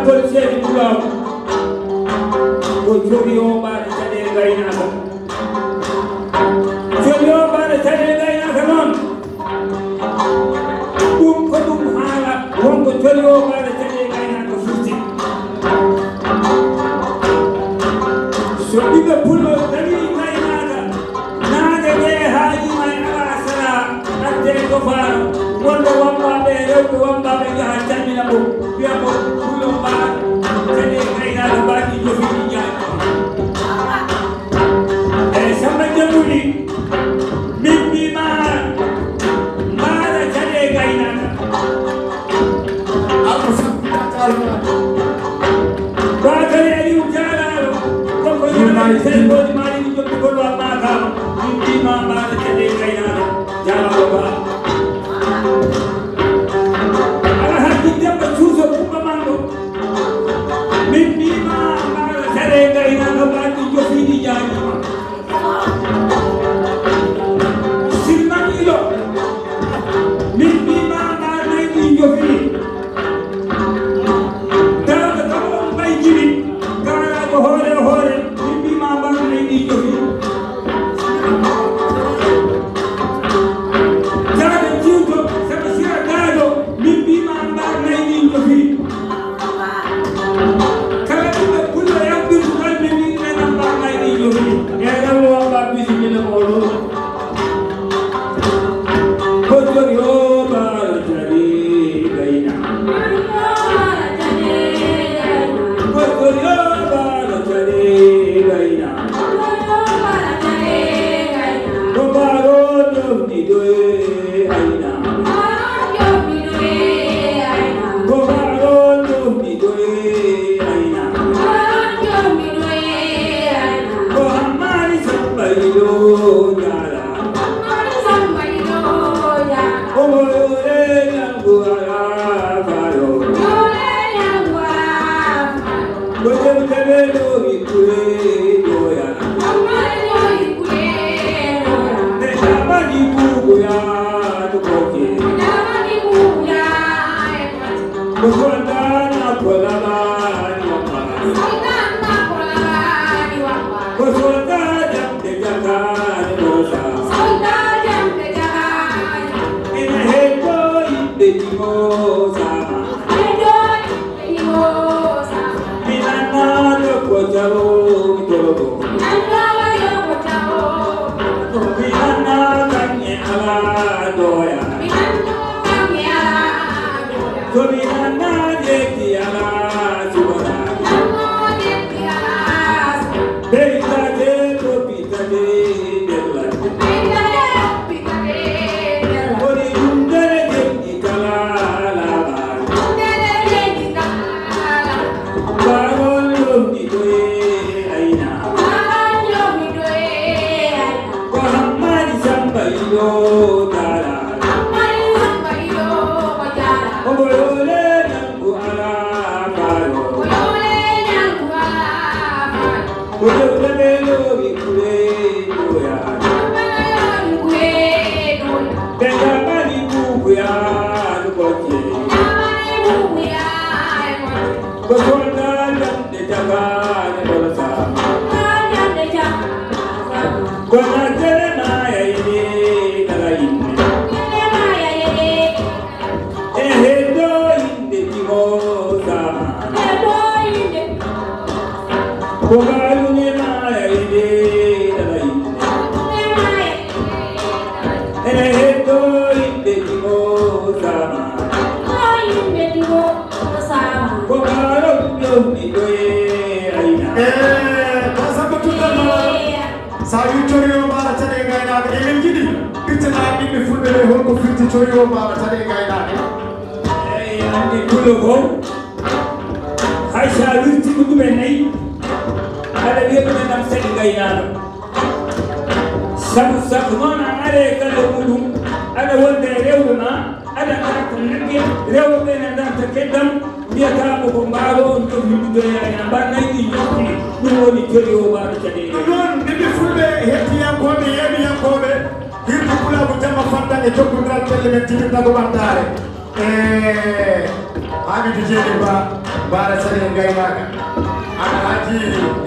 Ngol seedi Pulaar ko joni o mbaɗa caɗe gaynaka joni o mbaɗa caɗe gaynaka noon ɗum ko ɗum haala wonko joni o mbaɗa caɗe gaynaka furti so ɓiɓɓe pullo dañi gaynaka naade ɓe haajima e ala sara adde ko faano wonde wambaɓe rewɓe wambaɓe jaha calmina mo wiya ko pullo mbaɗa caɗe gaynaka mbaɗi jofiɗi jaaji Samba Jamuli min mbima mbaɗa caɗe gaynaka Bakary Aliou Dialalo koko yimani selboji maɗi ɗi jomɗi gollo makama min mbima mbaɗa caɗe gaynaka Dialalo Ba ala haji Demba Suuso Kumba Mango min mbima mbaɗa caɗe gaynaka mbaɗi jofiɗi jaajima min mbima mbaɗa nayɗi jofi tawde kamo on mbay jiri garaɗo hoore hoore min mbima mbaɗa nayɗi jofi jaaɗe jiwto sabu sira gaaɗo min mbima mbaɗa nayɗi jofi kala ɗumɓe pullo yamɓirtu kalmi min nena mbaɗa nayɗi jofi e rewlo wamba bisimilla moɗo Kojori o bara jari gaina. Kojori o bara jari gaina. Kobaro jomni doe aina. Kobaro jomni doe aina. Kohamani sampai do jara. Sabu noon a are galle muɗum aɗa wonde rewɓe ma aɗa arata nagge rewɓe ne darta keddam mbiyatamo ko mbaalo on jogi ɗuɗoyani mbarnayɗi jokki ɗum woni joni o mbaɗo caɗele ɗum noon ndeɓe fulɓe hettiyankoɓe yeɓiyankoɓe hirde Pulago Jamma Fanta e jokkodiral pelle men timirtago ɓantare Hamidou Diéry Ba bara sani gaynaka ana haji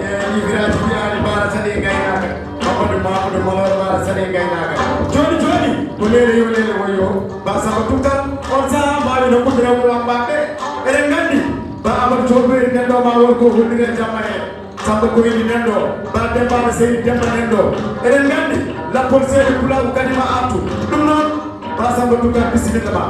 e viraji biani bara sani gaynaka Mamadou Malor bara sani gaynaka joni ko lele yo lele woyo ba sama tutal on sa ma no kudra mo ambabe eren gandi ba amadou tobe nendo ma won ko hundire jamma he samba ko yidi nendo ba demba sey demba nendo eren gandi la police de kula ko kadima atu dum non ba samba tutal bismillah ba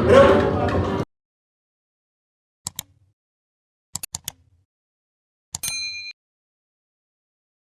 Don't